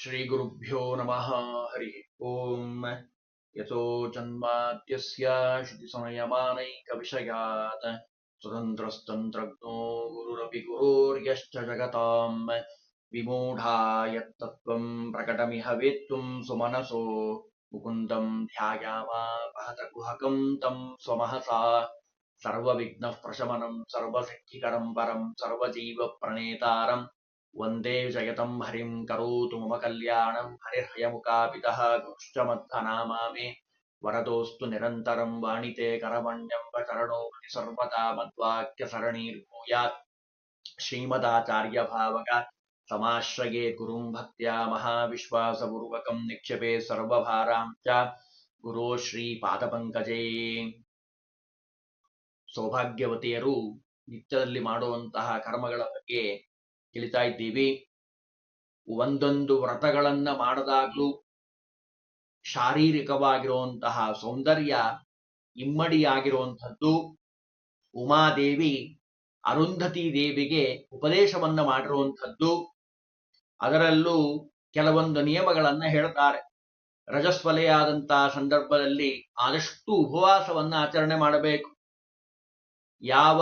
श्रीगुरुभ्यो नमः हरि ओम। यतो जन्माद्यस्य श्रुतिसमयमानैकविषयात् स्वतन्त्रस्तन्त्रज्ञो गुरुरपि गुरोर्यश्च जगताम् विमूढा यत्तत्त्वं प्रकटमिह वेत्तुं सुमनसो मुकुन्दं ध्यायामापहतकुहकं तं स्वमहसा सर्वविघ्नः प्रशमनं सर्वसिद्धिकरं परं सर्वजीवप्रणेतारम् वन्दे जयतं हरिं करोतु मम कल्याणं हरिर्हयमुखापितः गुरुश्च मद्धनामा मे वरदोऽस्तु निरन्तरं वाणिते करमण्यं वचरणो सर्वदा मद्वाक्यसरणीर्भूयात् श्रीमदाचार्यभावक समाश्रये गुरुं भक्त्या महाविश्वासपूर्वकं निक्षेपे सर्वभारां च गुरो ಶ್ರೀಪಾದಪಂಕಜೇ। ಸೌಭಾಗ್ಯವತಿಯರು ನಿತ್ಯದಲ್ಲಿ ಮಾಡುವಂತಹ ಕರ್ಮಗಳ ಬಗ್ಗೆ ತಿಳಿತಾ ಇದ್ದೀವಿ. ಒಂದೊಂದು ವ್ರತಗಳನ್ನ ಮಾಡದಾಗ್ಲೂ ಶಾರೀರಿಕವಾಗಿರುವಂತಹ ಸೌಂದರ್ಯ ಇಮ್ಮಡಿಯಾಗಿರುವಂಥದ್ದು. ಉಮಾದೇವಿ ಅರುಂಧತಿ ದೇವಿಗೆ ಉಪದೇಶವನ್ನ ಮಾಡಿರುವಂಥದ್ದು. ಅದರಲ್ಲೂ ಕೆಲವೊಂದು ನಿಯಮಗಳನ್ನ ಹೇಳ್ತಾರೆ. ರಜಸ್ವಲೆಯಾದಂತಹ ಸಂದರ್ಭದಲ್ಲಿ ಆದಷ್ಟು ಉಪವಾಸವನ್ನ ಆಚರಣೆ ಮಾಡಬೇಕು. ಯಾವ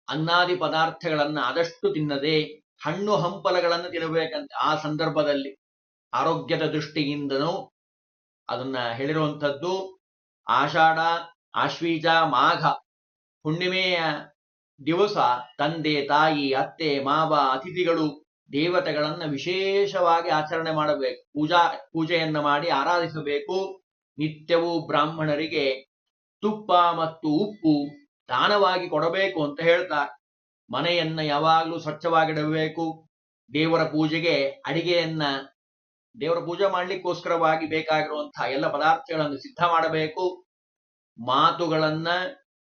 ಅನ್ನಾದಿ ಪದಾರ್ಥಗಳನ್ನ ಆದಷ್ಟು ತಿನ್ನದೆ ಹಣ್ಣು ಹಂಪಲಗಳನ್ನು ತಿನ್ನಬೇಕಂತೆ. ಆ ಸಂದರ್ಭದಲ್ಲಿ ಆರೋಗ್ಯದ ದೃಷ್ಟಿಯಿಂದನೂ ಅದನ್ನ ಹೇಳಿರುವಂಥದ್ದು. ಆಷಾಢ, ಆಶ್ವೀಜ, ಮಾಘ ಹುಣ್ಣಿಮೆಯ ದಿವಸ ತಂದೆ, ತಾಯಿ, ಅತ್ತೆ, ಮಾವ, ಅತಿಥಿಗಳು, ದೇವತೆಗಳನ್ನ ವಿಶೇಷವಾಗಿ ಆಚರಣೆ ಮಾಡಬೇಕು. ಪೂಜೆಯನ್ನ ಮಾಡಿ ಆರಾಧಿಸಬೇಕು. ನಿತ್ಯವೂ ಬ್ರಾಹ್ಮಣರಿಗೆ ತುಪ್ಪ ಮತ್ತು ಉಪ್ಪು ದಾನವಾಗಿ ಕೊಡಬೇಕು ಅಂತ ಹೇಳ್ತಾರೆ. ಮನೆಯನ್ನ ಯಾವಾಗಲೂ ಸ್ವಚ್ಛವಾಗಿಡಬೇಕು. ದೇವರ ಪೂಜೆಗೆ ಅಡಿಗೆಯನ್ನ ದೇವರ ಪೂಜೆ ಮಾಡ್ಲಿಕ್ಕೋಸ್ಕರವಾಗಿ ಬೇಕಾಗಿರುವಂತಹ ಎಲ್ಲ ಪದಾರ್ಥಗಳನ್ನು ಸಿದ್ಧ ಮಾಡಬೇಕು. ಮಾತುಗಳನ್ನ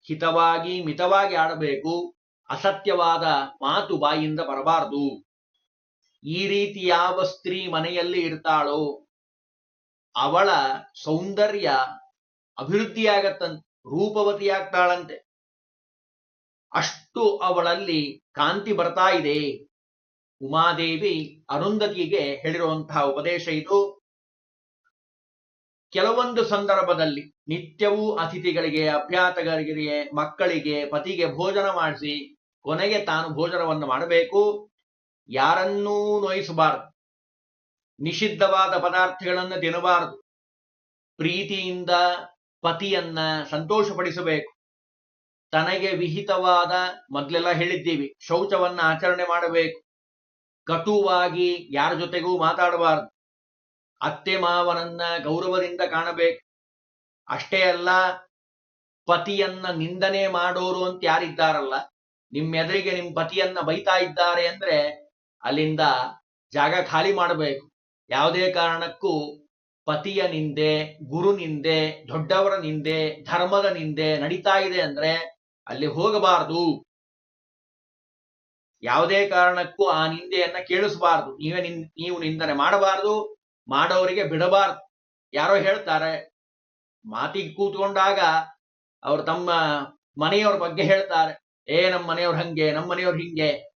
ಹಿತವಾಗಿ ಮಿತವಾಗಿ ಆಡಬೇಕು. ಅಸತ್ಯವಾದ ಮಾತು ಬಾಯಿಂದ ಬರಬಾರದು. ಈ ರೀತಿ ಯಾವ ಸ್ತ್ರೀ ಮನೆಯಲ್ಲಿ ಇರ್ತಾಳೋ ಅವಳ ಸೌಂದರ್ಯ ಅಭಿವೃದ್ಧಿಯಾಗತ್ತಂತೆ, ರೂಪವತಿಯಾಗ್ತಾಳಂತೆ. ಅಷ್ಟು ಅವಳಲ್ಲಿ ಕಾಂತಿ ಬರ್ತಾ ಇದೆ. ಉಮಾದೇವಿ ಅರುಂಧತಿಗೆ ಹೇಳಿರುವಂತಹ ಉಪದೇಶ ಇದು. ಕೆಲವೊಂದು ಸಂದರ್ಭದಲ್ಲಿ ನಿತ್ಯವೂ ಅತಿಥಿಗಳಿಗೆ, ಅಭ್ಯಾತಕರಿಗೆ, ಮಕ್ಕಳಿಗೆ, ಪತಿಗೆ ಭೋಜನ ಮಾಡಿಸಿ ಕೊನೆಗೆ ತಾನು ಭೋಜನವನ್ನು ಮಾಡಬೇಕು. ಯಾರನ್ನೂ ನೋಯಿಸಬಾರದು. ನಿಷಿದ್ಧವಾದ ಪದಾರ್ಥಗಳನ್ನು ತಿನ್ನಬಾರದು. ಪ್ರೀತಿಯಿಂದ ಪತಿಯನ್ನ ಸಂತೋಷಪಡಿಸಬೇಕು. ತನಗೆ ವಿಹಿತವಾದ, ಮೊದಲೆಲ್ಲ ಹೇಳಿದ್ದೀವಿ, ಶೌಚವನ್ನ ಆಚರಣೆ ಮಾಡಬೇಕು. ಕಟುವಾಗಿ ಯಾರ ಜೊತೆಗೂ ಮಾತಾಡಬಾರದು. ಅತ್ತೆ ಮಾವನನ್ನ ಗೌರವದಿಂದ ಕಾಣಬೇಕು. ಅಷ್ಟೇ ಅಲ್ಲ, ಪತಿಯನ್ನ ನಿಂದನೆ ಮಾಡೋರು ಅಂತ ಯಾರಿದ್ದಾರಲ್ಲ, ನಿಮ್ಮೆದುರಿಗೆ ನಿಮ್ಮ ಪತಿಯನ್ನ ಬೈತಾ ಇದ್ದಾರೆ ಅಂದ್ರೆ ಅಲ್ಲಿಂದ ಜಾಗ ಖಾಲಿ ಮಾಡಬೇಕು. ಯಾವುದೇ ಕಾರಣಕ್ಕೂ ಪತಿಯ ನಿಂದೆ, ಗುರು ನಿಂದೆ, ದೊಡ್ಡವರ ನಿಂದೆ, ಧರ್ಮದ ನಿಂದೆ ನಡೀತಾ ಇದೆ ಅಂದ್ರೆ ಅಲ್ಲಿ ಹೋಗಬಾರದು. ಯಾವುದೇ ಕಾರಣಕ್ಕೂ ಆ ನಿಂದೆಯನ್ನ ಕೇಳಿಸಬಾರದು. ನೀವು ನಿಂದನೆ ಮಾಡಬಾರದು, ಮಾಡೋರಿಗೆ ಬಿಡಬಾರದು. ಯಾರೋ ಹೇಳ್ತಾರೆ, ಮಾತಿಗೆ ಕೂತ್ಕೊಂಡಾಗ ಅವ್ರು ತಮ್ಮ ಮನೆಯವ್ರ ಬಗ್ಗೆ ಹೇಳ್ತಾರೆ, ನಮ್ಮ ಮನೆಯವ್ರು ಹಂಗೆ, ನಮ್ಮ ಮನೆಯವ್ರು ಹಿಂಗೆ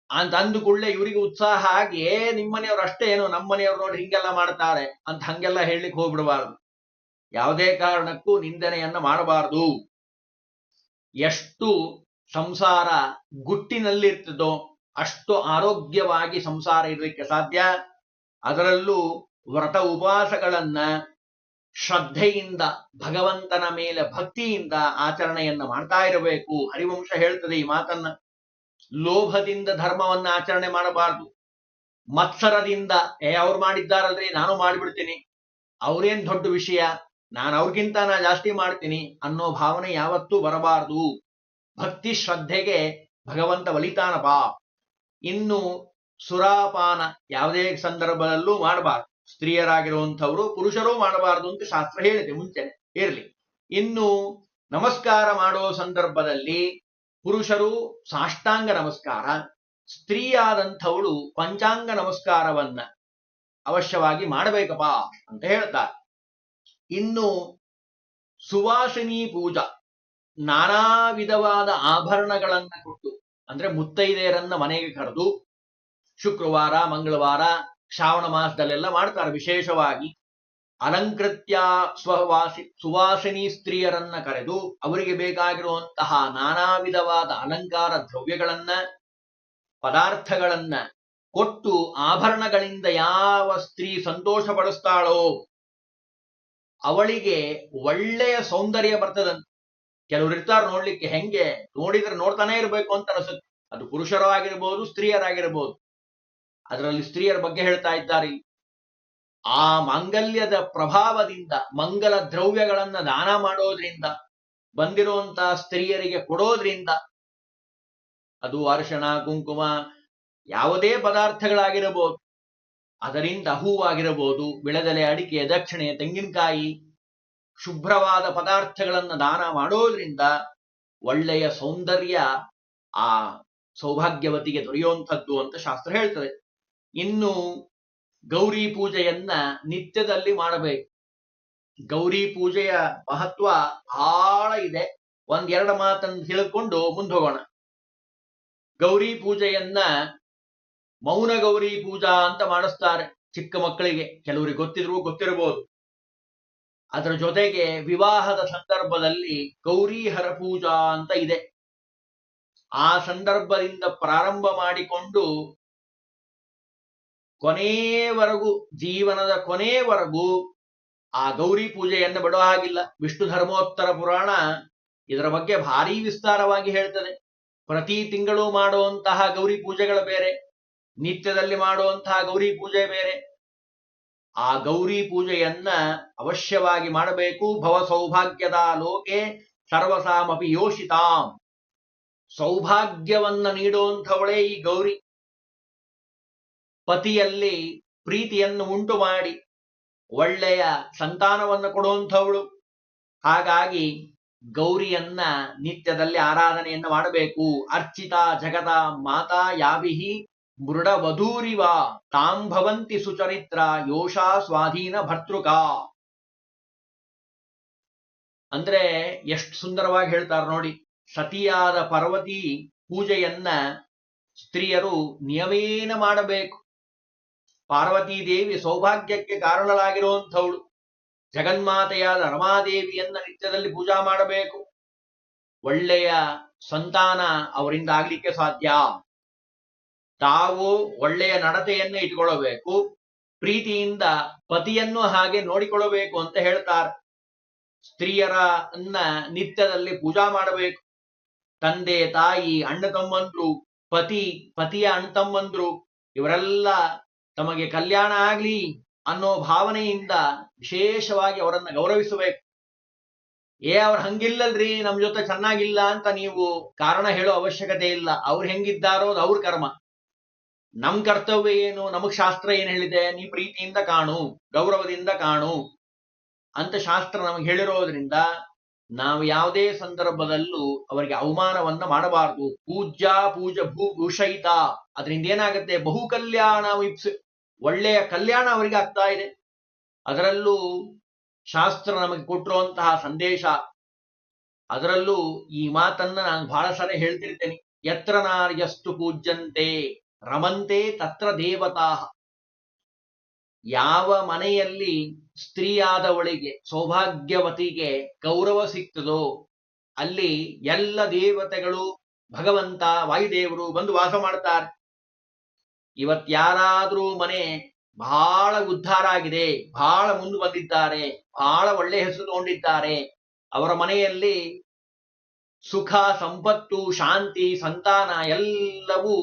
ಅಂತ ಅಂದುಕೊಳ್ಳೆ ಇವರಿಗೆ ಉತ್ಸಾಹ ಆಗಿ, ನಿಮ್ಮ ಮನೆಯವ್ರು ಅಷ್ಟೇ ಏನೋ, ನಮ್ಮ ಮನೆಯವ್ರು ನೋಡಿ ಹಿಂಗೆಲ್ಲ ಮಾಡ್ತಾರೆ ಅಂತ ಹಂಗೆಲ್ಲ ಹೇಳಲಿಕ್ಕೆ ಹೋಗ್ಬಿಡಬಾರದು. ಯಾವುದೇ ಕಾರಣಕ್ಕೂ ನಿಂದನೆಯನ್ನ ಮಾಡಬಾರದು. ಎಷ್ಟು ಸಂಸಾರ ಗುಟ್ಟಿನಲ್ಲಿರ್ತದೋ ಅಷ್ಟು ಆರೋಗ್ಯವಾಗಿ ಸಂಸಾರ ಇರಲಿಕ್ಕೆ ಸಾಧ್ಯ. ಅದರಲ್ಲೂ ವ್ರತ ಉಪವಾಸಗಳನ್ನ ಶ್ರದ್ಧೆಯಿಂದ, ಭಗವಂತನ ಮೇಲೆ ಭಕ್ತಿಯಿಂದ ಆಚರಣೆಯನ್ನ ಮಾಡ್ತಾ ಇರಬೇಕು. ಹರಿವಂಶ ಹೇಳ್ತದೆ ಈ ಮಾತನ್ನ. ಲೋಭದಿಂದ ಧರ್ಮವನ್ನ ಆಚರಣೆ ಮಾಡಬಾರದು. ಮತ್ಸರದಿಂದ ಅವ್ರು ಮಾಡಿದ್ದಾರಲ್ರಿ ನಾನು ಮಾಡಿಬಿಡ್ತೀನಿ, ಅವ್ರೇನ್ ದೊಡ್ಡ ವಿಷಯ, ನಾನು ಅವ್ರಿಗಿಂತ ಜಾಸ್ತಿ ಮಾಡ್ತೀನಿ ಅನ್ನೋ ಭಾವನೆ ಯಾವತ್ತೂ ಬರಬಾರದು. ಭಕ್ತಿ ಶ್ರದ್ಧೆಗೆ ಭಗವಂತ ಒಲಿತಾನಪ್ಪ. ಇನ್ನು ಸುರಾಪಾನ ಯಾವುದೇ ಸಂದರ್ಭದಲ್ಲೂ ಮಾಡಬಾರದು. ಸ್ತ್ರೀಯರಾಗಿರುವಂಥವ್ರು ಪುರುಷರೂ ಮಾಡಬಾರದು ಅಂತ ಶಾಸ್ತ್ರ ಹೇಳಿದೆ ಮುಂಚೆನೆ. ಇರಲಿ. ಇನ್ನು ನಮಸ್ಕಾರ ಮಾಡೋ ಸಂದರ್ಭದಲ್ಲಿ ಪುರುಷರು ಸಾಷ್ಟಾಂಗ ನಮಸ್ಕಾರ, ಸ್ತ್ರೀಯಾದಂಥವಳು ಪಂಚಾಂಗ ನಮಸ್ಕಾರವನ್ನ ಅವಶ್ಯವಾಗಿ ಮಾಡಬೇಕಪ್ಪ ಅಂತ ಹೇಳ್ತಾರೆ. ಇನ್ನು ಸುವಾಸಿನಿ ಪೂಜಾ, ನಾನಾ ವಿಧವಾದ ಆಭರಣಗಳನ್ನ ಕೊಟ್ಟು, ಅಂದ್ರೆ ಮುತ್ತೈದೆಯರನ್ನ ಮನೆಗೆ ಕರೆದು ಶುಕ್ರವಾರ, ಮಂಗಳವಾರ, ಶ್ರಾವಣ ಮಾಸದಲ್ಲೆಲ್ಲ ಮಾಡ್ತಾರೆ. ವಿಶೇಷವಾಗಿ ಅಲಂಕೃತ್ಯ ಸುವಾಸಿನಿ ಸ್ತ್ರೀಯರನ್ನ ಕರೆದು ಅವರಿಗೆ ಬೇಕಾಗಿರುವಂತಹ ನಾನಾ ವಿಧವಾದ ಅಲಂಕಾರ ದ್ರವ್ಯಗಳನ್ನ, ಪದಾರ್ಥಗಳನ್ನ ಕೊಟ್ಟು ಆಭರಣಗಳಿಂದ ಯಾವ ಸ್ತ್ರೀ ಸಂತೋಷ ಪಡಿಸ್ತಾಳೋ ಅವಳಿಗೆ ಒಳ್ಳೆಯ ಸೌಂದರ್ಯ ಬರ್ತದಂತೆ. ಕೆಲವರು ಇರ್ತಾರೆ ನೋಡ್ಲಿಕ್ಕೆ, ಹೆಂಗೆ ನೋಡಿದ್ರೆ ನೋಡ್ತಾನೆ ಇರಬೇಕು ಅಂತ ಅನಿಸುತ್ತೆ. ಅದು ಪುರುಷರು ಆಗಿರ್ಬೋದು, ಸ್ತ್ರೀಯರಾಗಿರ್ಬೋದು. ಅದರಲ್ಲಿ ಸ್ತ್ರೀಯರ ಬಗ್ಗೆ ಹೇಳ್ತಾ ಇದ್ದಾರೆ. ಆ ಮಾಂಗಲ್ಯದ ಪ್ರಭಾವದಿಂದ ಮಂಗಲ ದ್ರವ್ಯಗಳನ್ನ ದಾನ ಮಾಡೋದ್ರಿಂದ, ಬಂದಿರುವಂತಹ ಸ್ತ್ರೀಯರಿಗೆ ಕೊಡೋದ್ರಿಂದ, ಅದು ಅರಿಶಿಣ, ಕುಂಕುಮ, ಯಾವುದೇ ಪದಾರ್ಥಗಳಾಗಿರಬಹುದು, ಅದರಿಂದ ಹೂವಾಗಿರಬಹುದು, ವಿಳೆದೆಲೆ, ಅಡಿಕೆ, ದಕ್ಷಿಣೆ, ತೆಂಗಿನಕಾಯಿ, ಶುಭ್ರವಾದ ಪದಾರ್ಥಗಳನ್ನ ದಾನ ಮಾಡೋದ್ರಿಂದ ಒಳ್ಳೆಯ ಸೌಂದರ್ಯ ಆ ಸೌಭಾಗ್ಯವತಿಗೆ ದೊರೆಯುವಂಥದ್ದು ಅಂತ ಶಾಸ್ತ್ರ ಹೇಳ್ತದೆ. ಇನ್ನು ಗೌರಿ ಪೂಜೆಯನ್ನ ನಿತ್ಯದಲ್ಲಿ ಮಾಡಬೇಕು. ಗೌರಿ ಪೂಜೆಯ ಮಹತ್ವ ಬಹಳ ಇದೆ. ಒಂದೆರಡು ಮಾತನ್ನು ತಿಳ್ಕೊಂಡು ಮುಂದೆ ಹೋಗೋಣ. ಗೌರಿ ಪೂಜೆಯನ್ನ ಮೌನ ಗೌರಿ ಪೂಜಾ ಅಂತ ಮಾಡಿಸ್ತಾರೆ ಚಿಕ್ಕ ಮಕ್ಕಳಿಗೆ. ಕೆಲವರಿಗೆ ಗೊತ್ತಿರಬಹುದು. ಅದರ ಜೊತೆಗೆ ವಿವಾಹದ ಸಂದರ್ಭದಲ್ಲಿ ಗೌರಿಹರ ಪೂಜಾ ಅಂತ ಇದೆ. ಆ ಸಂದರ್ಭದಿಂದ ಪ್ರಾರಂಭ ಮಾಡಿಕೊಂಡು ಕೊನೆಯವರೆಗೂ, ಜೀವನದ ಕೊನೆಯವರೆಗೂ ಆ ಗೌರಿ ಪೂಜೆಯನ್ನು ಬಿಡೋ ಹಾಗಿಲ್ಲ. ವಿಷ್ಣು ಧರ್ಮೋತ್ತರ ಪುರಾಣ ಇದರ ಬಗ್ಗೆ ಭಾರಿ ವಿಸ್ತಾರವಾಗಿ ಹೇಳ್ತದೆ. ಪ್ರತಿ ತಿಂಗಳು ಮಾಡುವಂತಹ ಗೌರಿ ಪೂಜೆಗಳು ಬೇರೆ, ನಿತ್ಯದಲ್ಲಿ ಮಾಡುವಂತಹ ಗೌರಿ ಪೂಜೆ ಬೇರೆ. ಆ ಗೌರಿ ಪೂಜೆಯನ್ನ ಅವಶ್ಯವಾಗಿ ಮಾಡಬೇಕು. ಭವ ಸೌಭಾಗ್ಯದ ಲೋಕೆ ಸರ್ವಸಾಮಪಿ ಯೋಷಿತಾಂ. ಸೌಭಾಗ್ಯವನ್ನ ನೀಡುವಂಥವಳೇ ಈ ಗೌರಿ. ಪತಿಯಲ್ಲಿ ಪ್ರೀತಿಯನ್ನು ಉಂಟು ಮಾಡಿ ಒಳ್ಳೆಯ ಸಂತಾನವನ್ನು ಕೊಡುವಂಥವಳು. ಹಾಗಾಗಿ ಗೌರಿಯನ್ನ ನಿತ್ಯದಲ್ಲಿ ಆರಾಧನೆಯನ್ನ ಮಾಡಬೇಕು. ಅರ್ಚಿತ ಜಗದ ಮಾತಾ ಯಾಭಿಹಿ ಮೃಡ ವಧೂರಿವ ತಾಂ ಭವಂತಿ ಸುಚರಿತ್ರ ಯೋಷಾ ಸ್ವಾಧೀನ ಭರ್ತೃಕ. ಅಂದ್ರೆ ಎಷ್ಟು ಸುಂದರವಾಗಿ ಹೇಳ್ತಾರೆ ನೋಡಿ. ಸತಿಯಾದ ಪಾರ್ವತಿ ಪೂಜೆಯನ್ನ ಸ್ತ್ರೀಯರು ನಿಯಮೇನ ಮಾಡಬೇಕು. ಪಾರ್ವತೀ ದೇವಿ ಸೌಭಾಗ್ಯಕ್ಕೆ ಕಾರಣರಾಗಿರುವಂಥವಳು. ಜಗನ್ಮಾತೆಯಾದ ರಮಾದೇವಿಯನ್ನ ನಿತ್ಯದಲ್ಲಿ ಪೂಜಾ ಮಾಡಬೇಕು. ಒಳ್ಳೆಯ ಸಂತಾನ ಅವರಿಂದ ಆಗ್ಲಿಕ್ಕೆ ಸಾಧ್ಯ. ತಾವು ಒಳ್ಳೆಯ ನಡತೆಯನ್ನು ಇಟ್ಕೊಳ್ಳಬೇಕು. ಪ್ರೀತಿಯಿಂದ ಪತಿಯನ್ನು ಹಾಗೆ ನೋಡಿಕೊಳ್ಳಬೇಕು ಅಂತ ಹೇಳ್ತಾರೆ. ಸ್ತ್ರೀಯರನ್ನ ನಿತ್ಯದಲ್ಲಿ ಪೂಜಾ ಮಾಡಬೇಕು. ತಂದೆ, ತಾಯಿ, ಅಣ್ಣ ತಮ್ಮಂದ್ರು, ಪತಿಯ ಅಣ್ಣ ತಮ್ಮಂದ್ರು ಇವರೆಲ್ಲ ತಮಗೆ ಕಲ್ಯಾಣ ಆಗ್ಲಿ ಅನ್ನೋ ಭಾವನೆಯಿಂದ ವಿಶೇಷವಾಗಿ ಅವರನ್ನ ಗೌರವಿಸಬೇಕು. ಅವ್ರು ಹಂಗಿಲ್ಲಲ್ರಿ, ನಮ್ ಜೊತೆ ಚೆನ್ನಾಗಿಲ್ಲ ಅಂತ ನೀವು ಕಾರಣ ಹೇಳೋ ಅವಶ್ಯಕತೆ ಇಲ್ಲ. ಅವ್ರು ಹೆಂಗಿದ್ದಾರೋ ಅದು ಅವ್ರ ಕರ್ಮ. ನಮ್ ಕರ್ತವ್ಯ ಏನು? ನಮಗ್ ಶಾಸ್ತ್ರ ಏನ್ ಹೇಳಿದೆ? ನೀ ಪ್ರೀತಿಯಿಂದ ಕಾಣು, ಗೌರವದಿಂದ ಕಾಣು ಅಂತ ಶಾಸ್ತ್ರ ನಮಗೆ ಹೇಳಿರೋದ್ರಿಂದ ನಾವು ಯಾವುದೇ ಸಂದರ್ಭದಲ್ಲೂ ಅವರಿಗೆ ಅವಮಾನವನ್ನ ಮಾಡಬಾರದು. ಪೂಜ ಭೂಷಯಿತ. ಅದರಿಂದ ಏನಾಗುತ್ತೆ? ಬಹು ಕಲ್ಯಾಣ ಒಳ್ಳೆಯ ಕಲ್ಯಾಣ ಅವರಿಗೆ ಆಗ್ತಾ ಇದೆ. ಅದರಲ್ಲೂ ಶಾಸ್ತ್ರ ನಮಗೆ ಕೊಟ್ಟಿರುವಂತಹ ಸಂದೇಶ. ಅದರಲ್ಲೂ ಈ ಮಾತನ್ನ ನಾನು ಬಹಳ ಸರಿ ಹೇಳ್ತಿರ್ತೇನೆ. ಯತ್ರ ನಾರ್ಯಸ್ತು ಪೂಜ್ಯಂತೆ ರಮಂತೆ ತತ್ರ ದೇವತಾ. ಯಾವ ಮನೆಯಲ್ಲಿ ಸ್ತ್ರೀಯಾದವಳಿಗೆ, ಸೌಭಾಗ್ಯವತಿಗೆ ಗೌರವ ಸಿಗ್ತದೋ ಅಲ್ಲಿ ಎಲ್ಲ ದೇವತೆಗಳು, ಭಗವಂತ, ವಾಯುದೇವರು ಬಂದು ವಾಸ ಮಾಡ್ತಾರೆ. ಇವತ್ಯಾರಾದ್ರೂ ಮನೆ ಬಹಳ ಉದ್ಧಾರ ಆಗಿದೆ, ಬಹಳ ಮುಂದೆ ಬಂದಿದ್ದಾರೆ, ಬಹಳ ಒಳ್ಳೆ ಹೆಸರು ತಗೊಂಡಿದ್ದಾರೆ, ಅವರ ಮನೆಯಲ್ಲಿ ಸುಖ, ಸಂಪತ್ತು, ಶಾಂತಿ, ಸಂತಾನ ಎಲ್ಲವೂ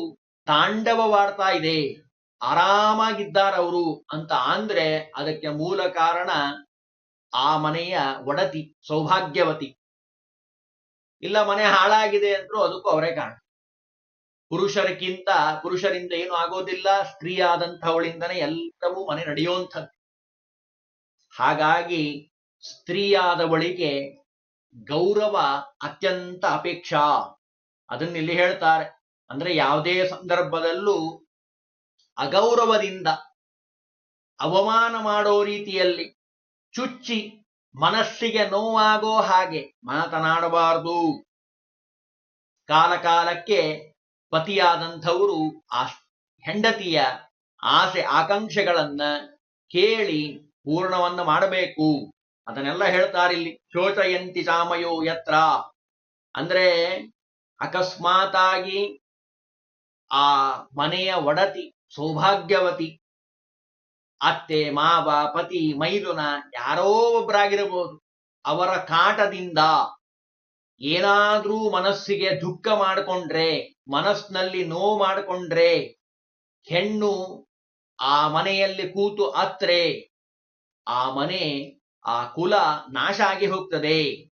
ತಾಂಡವವಾಡ್ತಾ ಇದೆ, ಆರಾಮಾಗಿದ್ದಾರವರು ಅಂತ ಅಂದ್ರೆ ಅದಕ್ಕೆ ಮೂಲ ಕಾರಣ ಆ ಮನೆಯ ಒಡತಿ, ಸೌಭಾಗ್ಯವತಿ. ಇಲ್ಲ ಮನೆ ಹಾಳಾಗಿದೆ ಅಂದ್ರೂ ಅದಕ್ಕೂ ಅವರೇ ಕಾರಣ. ಪುರುಷರಿಂದ ಏನು ಆಗೋದಿಲ್ಲ, ಸ್ತ್ರೀಯಾದಂಥವಳಿಂದನೇ ಎಲ್ಲವೂ ಮನೆ ನಡೆಯುವಂಥದ್ದು. ಹಾಗಾಗಿ ಸ್ತ್ರೀಯಾದವಳಿಗೆ ಗೌರವ ಅತ್ಯಂತ ಅಪೇಕ್ಷಾ. ಅದನ್ನ ಇಲ್ಲಿ ಹೇಳ್ತಾರೆ. ಅಂದ್ರೆ ಯಾವುದೇ ಸಂದರ್ಭದಲ್ಲೂ ಅಗೌರವದಿಂದ, ಅವಮಾನ ಮಾಡೋ ರೀತಿಯಲ್ಲಿ, ಚುಚ್ಚಿ ಮನಸ್ಸಿಗೆ ನೋವಾಗೋ ಹಾಗೆ ಮಾತನಾಡಬಾರದು. ಕಾಲಕ್ಕೆ ಪತಿಯಾದಂಥವರು ಆ ಹೆಂಡತಿಯ ಆಸೆ ಆಕಾಂಕ್ಷೆಗಳನ್ನ ಕೇಳಿ ಪೂರ್ಣವನ್ನ ಮಾಡಬೇಕು. ಅದನ್ನೆಲ್ಲ ಹೇಳ್ತಾರಿಲ್ಲಿ. ಶೋಚಯಂತಿ ಚಾಮಯೋ ಯತ್ರ ಅಂದ್ರೆ ಅಕಸ್ಮಾತಾಗಿ ಆ ಮನೆಯ ಒಡತಿ ಸೌಭಾಗ್ಯವತಿ ಅತ್ತೆ ಮಾವ ಪತಿ ಮೈದುನ ಯಾರೋ ಒಬ್ಬರಾಗಿರಬಹುದು, ಅವರ ಕಾಟದಿಂದ ಏನಾದ್ರೂ ಮನಸ್ಸಿಗೆ ದುಃಖ ಮಾಡಿಕೊಂಡ್ರೆ, ಮನಸ್ಸಿನಲ್ಲಿ ನೋವು ಮಾಡಿಕೊಂಡ್ರೆ, ಹೆಣ್ಣು ಆ ಮನೆಯಲ್ಲಿ ಕೂತು ಅತ್ರೆ ಆ ಮನೆ ಆ ಕುಲ ನಾಶ ಆಗಿ ಹೋಗ್ತದೆ.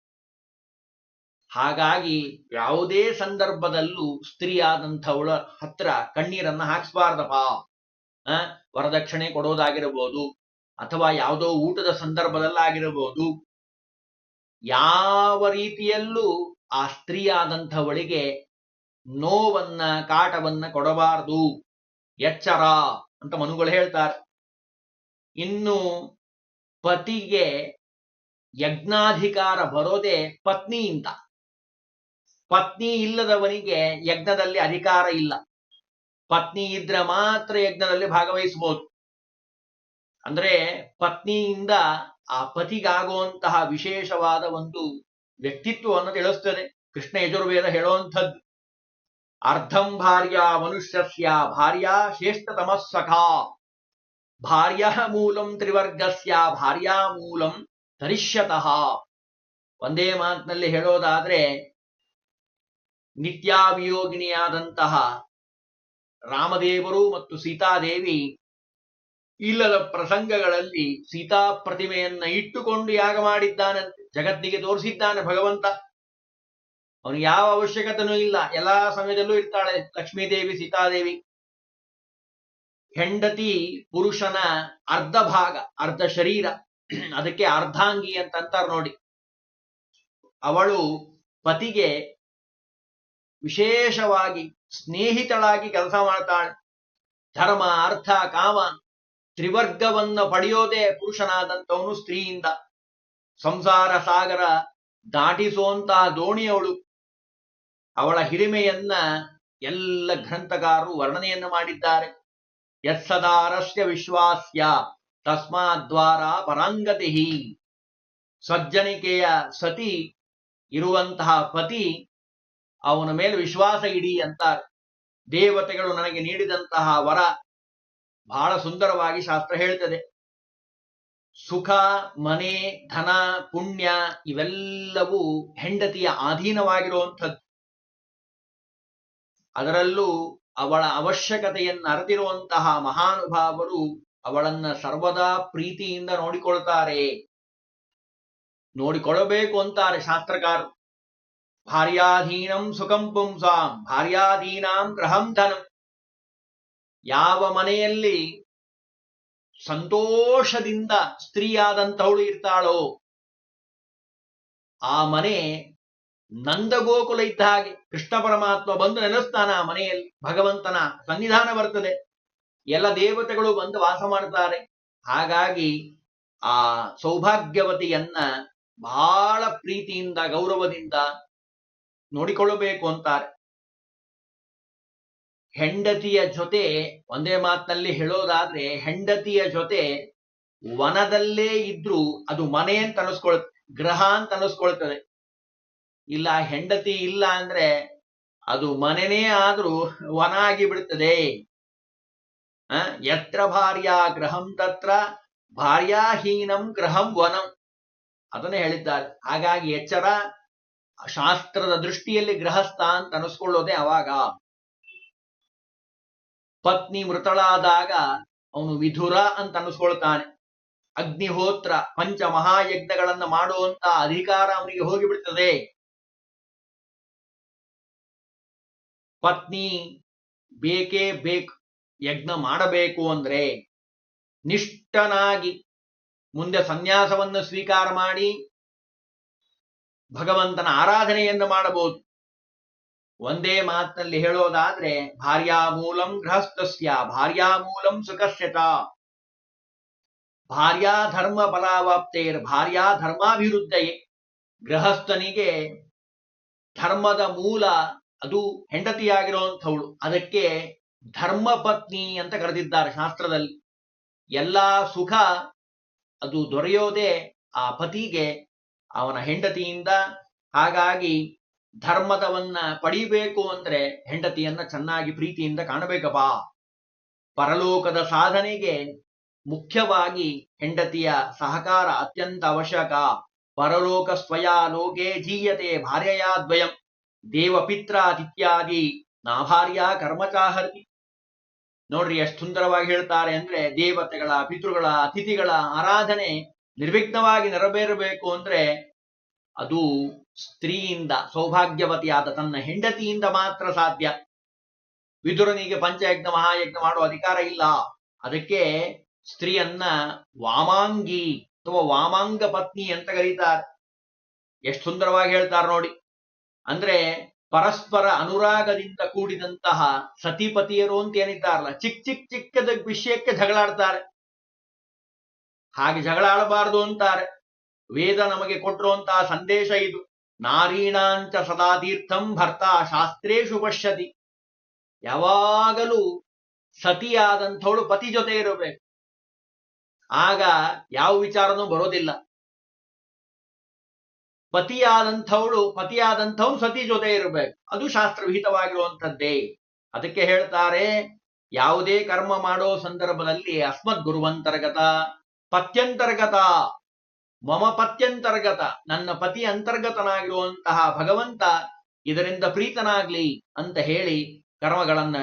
ಹಾಗಾಗಿ ಯಾವುದೇ ಸಂದರ್ಭದಲ್ಲೂ ಸ್ತ್ರೀಯಾದಂಥವಳ ಹತ್ರ ಕಣ್ಣೀರನ್ನ ಹಾಕ್ಸ್ಬಾರ್ದಪ್ಪ. ವರದಕ್ಷಿಣೆ ಕೊಡೋದಾಗಿರಬಹುದು, ಅಥವಾ ಯಾವುದೋ ಊಟದ ಸಂದರ್ಭದಲ್ಲಾಗಿರಬಹುದು, ಯಾವ ರೀತಿಯಲ್ಲೂ ಆ ಸ್ತ್ರೀಯಾದಂಥವಳಿಗೆ ನೋವನ್ನ ಕಾಟವನ್ನ ಕೊಡಬಾರದು. ಎಚ್ಚರ ಅಂತ ಮನುಗಳು ಹೇಳ್ತಾರೆ. ಇನ್ನು ಪತಿಗೆ ಯಜ್ಞಾಧಿಕಾರ ಬರೋದೇ ಪತ್ನಿಯಿಂದ. ಪತ್ನಿ ಇಲ್ಲದವನಿಗೆ ಯಜ್ಞದಲ್ಲಿ ಅಧಿಕಾರ ಇಲ್ಲ. ಪತ್ನಿ ಇದ್ರೆ ಮಾತ್ರ ಯಜ್ಞದಲ್ಲಿ ಭಾಗವಹಿಸಬಹುದು. ಅಂದ್ರೆ ಪತ್ನಿಯಿಂದ ಆ ಪತಿಗಾಗುವಂತಹ ವಿಶೇಷವಾದ ಒಂದು ವ್ಯಕ್ತಿತ್ವವನ್ನು ತಿಳಿಸ್ತದೆ. ಕೃಷ್ಣ ಯಜುರ್ವೇದ ಹೇಳುವಂಥದ್ದು, ಅರ್ಧಂ ಭಾರ್ಯ ಮನುಷ್ಯಸ್ಯ ಭಾರ್ಯಾ ಶ್ರೇಷ್ಠತಮಸ್ಸಖಾ ಭಾರ್ಯಾ ಮೂಲಂ ತ್ರಿವರ್ಗಸ್ಯ ಭಾರ್ಯಾ ಮೂಲಂ ತರಿಷ್ಯತಃ. ಒಂದೇ ಮಾತಿನಲ್ಲಿ ಹೇಳೋದಾದ್ರೆ, ನಿತ್ಯಾವಿಯೋಗಿನಿಯಾದಂತಹ ರಾಮದೇವರು ಮತ್ತು ಸೀತಾದೇವಿ ಇಲ್ಲದ ಪ್ರಸಂಗಗಳಲ್ಲಿ ಸೀತಾ ಪ್ರತಿಮೆಯನ್ನ ಇಟ್ಟುಕೊಂಡು ಯಾಗ ಮಾಡಿದ್ದಾನಂತೆ. ಜಗತ್ತಿಗೆ ತೋರಿಸಿದ್ದಾನೆ ಭಗವಂತ. ಅವನು ಯಾವ ಅವಶ್ಯಕತೆನೂ ಇಲ್ಲ, ಎಲ್ಲಾ ಸಮಯದಲ್ಲೂ ಇರ್ತಾಳೆ ಲಕ್ಷ್ಮೀದೇವಿ ಸೀತಾದೇವಿ. ಹೆಂಡತಿ ಪುರುಷನ ಅರ್ಧ ಭಾಗ, ಅರ್ಧ ಶರೀರ, ಅದಕ್ಕೆ ಅರ್ಧಾಂಗಿ ಅಂತಂತಾರೆ ನೋಡಿ. ಅವಳು ಪತಿಗೆ ವಿಶೇಷವಾಗಿ ಸ್ನೇಹಿತಳಾಗಿ ಕೆಲಸ ಮಾಡ್ತಾಳೆ. ಧರ್ಮ ಅರ್ಥ ಕಾಮ ತ್ರಿವರ್ಗವನ್ನ ಪಡೆಯೋದೇ ಪುರುಷನಾದಂಥವನು ಸ್ತ್ರೀಯಿಂದ. ಸಂಸಾರ ಸಾಗರ ದಾಟಿಸುವಂತಹ ದೋಣಿಯವಳು. ಅವಳ ಹಿರಿಮೆಯನ್ನ ಎಲ್ಲ ಗ್ರಂಥಕಾರರು ವರ್ಣನೆಯನ್ನ ಮಾಡಿದ್ದಾರೆ. ಯತ್ಸದಾರಸ್ಯ ವಿಶ್ವಾಸ್ಯ ತಸ್ಮಾದ್ವಾರ ಪರಾಂಗತಿ. ಸಜ್ಜನಿಕೆಯ ಸತಿ ಇರುವಂತಹ ಪತಿ, ಅವನ ಮೇಲೆ ವಿಶ್ವಾಸ ಇಡಿ ಅಂತಾರೆ. ದೇವತೆಗಳು ನನಗೆ ನೀಡಿದಂತಹ ವರ ಬಹಳ ಸುಂದರವಾಗಿ ಶಾಸ್ತ್ರ ಹೇಳ್ತದೆ. ಸುಖ, ಮನೆ, ಧನ, ಪುಣ್ಯ ಇವೆಲ್ಲವೂ ಹೆಂಡತಿಯ ಅಧೀನವಾಗಿರುವಂಥದ್ದು. ಅದರಲ್ಲೂ ಅವಳ ಅವಶ್ಯಕತೆಯನ್ನು ಅರಿತಿರುವಂತಹ ಮಹಾನುಭಾವರು ಅವಳನ್ನ ಸರ್ವದಾ ಪ್ರೀತಿಯಿಂದ ನೋಡಿಕೊಳ್ತಾರೆ. ನೋಡಿಕೊಳ್ಳಬೇಕು ಅಂತಾರೆ ಶಾಸ್ತ್ರಕಾರರು. ಭಾರ್ಯಾಧೀನಂ ಸುಖಂ ಪುಂಸಾಂ ಭಾರ್ಯಾಧೀನಾಂ ಗೃಹಂ ಧನಂ. ಯಾವ ಮನೆಯಲ್ಲಿ ಸಂತೋಷದಿಂದ ಸ್ತ್ರೀಯಾದಂಥವಳು ಇರ್ತಾಳೋ ಆ ಮನೆ ನಂದಗೋಕುಲ ಇದ್ದ ಹಾಗೆ. ಕೃಷ್ಣ ಪರಮಾತ್ಮ ಬಂದು ನೆನೆಸ್ತಾನ ಆ ಮನೆಯಲ್ಲಿ. ಭಗವಂತನ ಸನ್ನಿಧಾನ ಬರ್ತದೆ, ಎಲ್ಲ ದೇವತೆಗಳು ಬಂದು ವಾಸ ಮಾಡ್ತಾರೆ. ಹಾಗಾಗಿ ಆ ಸೌಭಾಗ್ಯವತಿಯನ್ನ ಬಹಳ ಪ್ರೀತಿಯಿಂದ ಗೌರವದಿಂದ ನೋಡಿಕೊಳ್ಳಬೇಕು ಅಂತಾರೆ. ಹೆಂಡತಿಯ ಜೊತೆ ಒಂದೇ ಮಾತಿನಲ್ಲಿ ಹೇಳೋದಾದ್ರೆ, ಹೆಂಡತಿಯ ಜೊತೆ ವನದಲ್ಲೇ ಇದ್ರೂ ಅದು ಮನೆ ಅಂತ ಅನಿಸ್ಕೊಳ್ತದೆ, ಗೃಹ ಅಂತ ಅನಿಸ್ಕೊಳ್ತದೆ. ಇಲ್ಲ ಹೆಂಡತಿ ಇಲ್ಲ ಅಂದ್ರೆ ಅದು ಮನೆನೇ ಆದ್ರೂ ವನ ಆಗಿ ಬಿಡ್ತದೆ. ಯತ್ರ ಭಾರ್ಯಾ ಗೃಹಂ ತತ್ರ ಭಾರ್ಯಾಹೀನಂ ಗೃಹಂ ವನಂ ಅದನ್ನೇ ಹೇಳಿದ್ದಾರೆ. ಹಾಗಾಗಿ ಎಚ್ಚರ. ಶಾಸ್ತ್ರದ ದೃಷ್ಟಿಯಲ್ಲಿ ಗೃಹಸ್ಥ ಅಂತ ಅನಿಸ್ಕೊಳ್ಳೋದೆ ಅವಾಗ. ಪತ್ನಿ ಮೃತಳಾದಾಗ ಅವನು ವಿಧುರ ಅಂತ ಅನಿಸ್ಕೊಳ್ತಾನೆ. ಅಗ್ನಿಹೋತ್ರ ಪಂಚ ಮಹಾಯಜ್ಞಗಳನ್ನ ಮಾಡುವಂತ ಅಧಿಕಾರ ಅವನಿಗೆ ಹೋಗಿಬಿಡ್ತದೆ. ಪತ್ನಿ ಬೇಕೇ ಬೇಕು. ಯಜ್ಞ ಮಾಡಬೇಕು ಅಂದ್ರೆ ನಿಷ್ಠನಾಗಿ ಮುಂದೆ ಸನ್ಯಾಸವನ್ನು ಸ್ವೀಕಾರ ಮಾಡಿ ಭಗವಂತನ ಆರಾಧನೆಯನ್ನು ಮಾಡಬಹುದು. ಒಂದೇ ಮಾತಿನಲ್ಲಿ ಹೇಳೋದಾದ್ರೆ, ಭಾರ್ಯಾ ಮೂಲಂ ಗೃಹಸ್ಥಸ್ಯ ಭಾರ್ಯಾ ಮೂಲಂ ಸುಖಸ್ಯತ. ಭಾರ್ಯಾ ಧರ್ಮ ಫಲಾವಾಪ್ತೇರ್ ಭಾರ್ಯಾ ಧರ್ಮಾಭಿವೃದ್ಧಯೇ. ಗೃಹಸ್ಥನಿಗೆ ಧರ್ಮದ ಮೂಲ ಅದು ಹೆಂಡತಿಯಾಗಿರುವಂಥವಳು. ಅದಕ್ಕೆ ಧರ್ಮಪತ್ನಿ ಅಂತ ಕರೆದಿದ್ದಾರೆ ಶಾಸ್ತ್ರದಲ್ಲಿ. ಎಲ್ಲಾ ಸುಖ ಅದು ದೊರೆಯೋದೇ ಆ ಪತಿಗೆ ಅವನ ಹೆಂಡತಿಯಿಂದ. ಹಾಗಾಗಿ ಧರ್ಮದವನ್ನ ಪಡಿಬೇಕು ಅಂದ್ರೆ ಹೆಂಡತಿಯನ್ನ ಚೆನ್ನಾಗಿ ಪ್ರೀತಿಯಿಂದ ಕಾಣಬೇಕಪ್ಪ. ಪರಲೋಕದ ಸಾಧನೆಗೆ ಮುಖ್ಯವಾಗಿ ಹೆಂಡತಿಯ ಸಹಕಾರ ಅತ್ಯಂತ ಅವಶ್ಯಕ. ಪರಲೋಕ ಸ್ವಯ ಲೋಕೆ ಜೀಯತೆ ಭಾರ್ಯಯಾದ್ವಯಂ ದೇವಪಿತ್ರಾತಿಥ್ಯಾದಿ ನಾಭಾರ್ಯ ಕರ್ಮಚಾಹರ್ತಿ. ನೋಡ್ರಿ ಎಷ್ಟು ಸುಂದರವಾಗಿ ಹೇಳ್ತಾರೆ ಅಂದ್ರೆ, ದೇವತೆಗಳ ಪಿತೃಗಳ ಅತಿಥಿಗಳ ಆರಾಧನೆ ನಿರ್ವಿಘ್ನವಾಗಿ ನೆರವೇರಬೇಕು ಅಂದ್ರೆ ಅದು ಸ್ತ್ರೀಯಿಂದ, ಸೌಭಾಗ್ಯವತಿಯಾದ ತನ್ನ ಹೆಂಡತಿಯಿಂದ ಮಾತ್ರ ಸಾಧ್ಯ. ವಿದುರನಿಗೆ ಪಂಚಯಜ್ಞ ಮಹಾಯಜ್ಞ ಮಾಡುವ ಅಧಿಕಾರ ಇಲ್ಲ. ಅದಕ್ಕೆ ಸ್ತ್ರೀಯನ್ನ ವಾಮಾಂಗಿ ಅಥವಾ ವಾಮಾಂಗ ಪತ್ನಿ ಅಂತ ಕರೀತಾರೆ. ಎಷ್ಟು ಸುಂದರವಾಗಿ ಹೇಳ್ತಾರೆ ನೋಡಿ. ಅಂದ್ರೆ ಪರಸ್ಪರ ಅನುರಾಗದಿಂದ ಕೂಡಿದಂತಹ ಸತಿಪತಿಯರು ಅಂತ ಏನಿದ್ದಾರಲ್ಲ, ಚಿಕ್ಕದ ವಿಷಯಕ್ಕೆ ಜಗಳಾಡ್ತಾರೆ. ಹಾಗೆ ಜಗಳ ಆಡಬಾರದು ಅಂತಾರೆ. ವೇದ ನಮಗೆ ಕೊಟ್ಟಿರುವಂತಹ ಸಂದೇಶ ಇದು. ನಾರೀಣಾಂಚ ಸದಾ ತೀರ್ಥಂ ಭರ್ತ ಶಾಸ್ತ್ರೇಶು ಪಶ್ಯತಿ. ಯಾವಾಗಲೂ ಸತಿಯಾದಂಥವಳು ಪತಿ ಜೊತೆ ಇರಬೇಕು. ಆಗ ಯಾವ ವಿಚಾರನೂ ಬರೋದಿಲ್ಲ. ಪತಿಯಾದಂಥವನು ಸತಿ ಜೊತೆ ಇರಬೇಕು. ಅದು ಶಾಸ್ತ್ರವಿಹಿತವಾಗಿರುವಂಥದ್ದೇ. ಅದಕ್ಕೆ ಹೇಳ್ತಾರೆ, ಯಾವುದೇ ಕರ್ಮ ಮಾಡೋ ಸಂದರ್ಭದಲ್ಲಿ ಅಸ್ಮದ್ ಗುರುವಂತರ್ಗತ ಪತ್ಯಂತರ್ಗತ ಮಮ ಪತ್ಯಂತರ್ಗತ, ನನ್ನ ಪತಿ ಅಂತರ್ಗತನಾಗಿರುವಂತಹ ಭಗವಂತ ಇದರಿಂದ ಪ್ರೀತನಾಗ್ಲಿ ಅಂತ ಹೇಳಿ ಕರ್ಮಗಳನ್ನ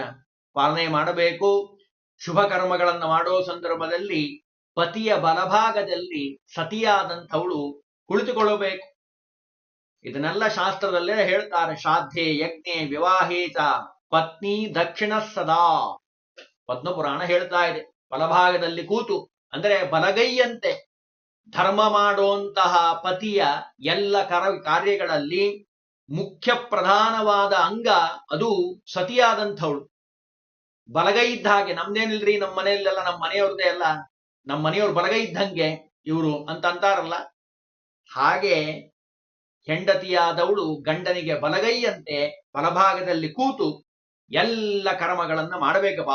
ಪಾಲನೆ ಮಾಡಬೇಕು. ಶುಭ ಕರ್ಮಗಳನ್ನ ಮಾಡೋ ಸಂದರ್ಭದಲ್ಲಿ ಪತಿಯ ಬಲಭಾಗದಲ್ಲಿ ಸತಿಯಾದಂಥವಳು ಕುಳಿತುಕೊಳ್ಳಬೇಕು. ಇದನ್ನೆಲ್ಲ ಶಾಸ್ತ್ರದಲ್ಲೇ ಹೇಳ್ತಾರೆ. ಶ್ರಾದ್ಧೆ ಯಜ್ಞೆ ವಿವಾಹೇ ಚ ಪತ್ನಿ ದಕ್ಷಿಣ ಸದಾ. ಪದ್ಮಪುರಾಣ ಹೇಳ್ತಾ ಇದೆ, ಬಲಭಾಗದಲ್ಲಿ ಕೂತು ಅಂದರೆ ಬಲಗೈಯಂತೆ ಧರ್ಮ ಮಾಡುವಂತಹ ಪತಿಯ ಎಲ್ಲ ಕಾರ್ಯಗಳಲ್ಲಿ ಮುಖ್ಯ ಪ್ರಧಾನವಾದ ಅಂಗ ಅದು ಸತಿಯಾದಂಥವಳು. ಬಲಗೈ ಇದ್ದ ಹಾಗೆ. ನಮ್ದೇನಿಲ್ರಿ, ನಮ್ಮ ಮನೆಯಲ್ಲೆಲ್ಲ ನಮ್ಮ ಮನೆಯವ್ರದ್ದೇ ಅಲ್ಲ, ನಮ್ಮ ಮನೆಯವ್ರು ಬಲಗೈ ಇದ್ದಂಗೆ ಇವರು ಅಂತ ಅಂತಾರಲ್ಲ. ಹಾಗೆ ಹೆಂಡತಿಯಾದವಳು ಗಂಡನಿಗೆ ಬಲಗೈಯಂತೆ ಬಲಭಾಗದಲ್ಲಿ ಕೂತು ಎಲ್ಲ ಕರ್ಮಗಳನ್ನ ಮಾಡಬೇಕಪ್ಪ.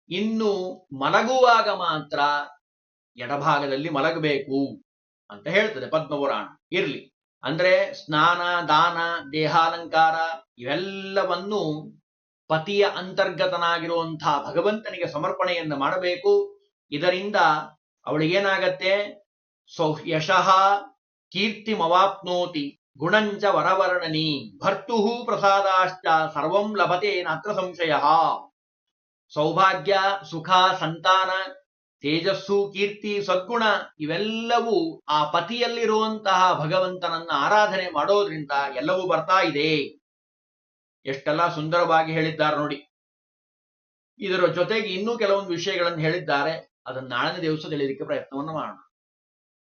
ಇನ್ನು ಮಲಗುವಾಗ ಮಾತ್ರ ಎಡಭಾಗದಲ್ಲಿ ಮಲಗಬೇಕು ಅಂತ ಹೇಳ್ತದೆ ಪದ್ಮಪುರಾಣ. ಇರ್ಲಿ, ಅಂದ್ರೆ ಸ್ನಾನ, ದಾನ, ದೇಹಾಲಂಕಾರ ಇವೆಲ್ಲವನ್ನು ಪತಿಯ ಅಂತರ್ಗತನಾಗಿರುವಂತಹ ಭಗವಂತನಿಗೆ ಸಮರ್ಪಣೆಯನ್ನು ಮಾಡಬೇಕು. ಇದರಿಂದ ಅವಳಿಗೇನಾಗತ್ತೆ? ಯಶಃ ಕೀರ್ತಿಮವಾಪ್ನೋತಿ ಗುಣಂಚ ವರವರ್ಣನಿ ಭರ್ತುಃ ಪ್ರಸಾದಾಶ್ಚ ಸರ್ವಂ ಲಭತೆ ನಾತ್ರ ಸಂಶಯ. ಸೌಭಾಗ್ಯ, ಸುಖ, ಸಂತಾನ, ತೇಜಸ್ಸು, ಕೀರ್ತಿ, ಸದ್ಗುಣ ಇವೆಲ್ಲವೂ ಆ ಪತಿಯಲ್ಲಿರುವಂತಹ ಭಗವಂತನನ್ನ ಆರಾಧನೆ ಮಾಡೋದ್ರಿಂದ ಎಲ್ಲವೂ ಬರ್ತಾ ಇದೆ. ಎಷ್ಟೆಲ್ಲ ಸುಂದರವಾಗಿ ಹೇಳಿದ್ದಾರೆ ನೋಡಿ. ಇದರ ಜೊತೆಗೆ ಇನ್ನೂ ಕೆಲವೊಂದು ವಿಷಯಗಳನ್ನು ಹೇಳಿದ್ದಾರೆ. ಅದನ್ನು ನಾಳಿನ ದಿವಸ ತಿಳಿಯಲಿಕ್ಕೆ ಪ್ರಯತ್ನವನ್ನು ಮಾಡೋಣ.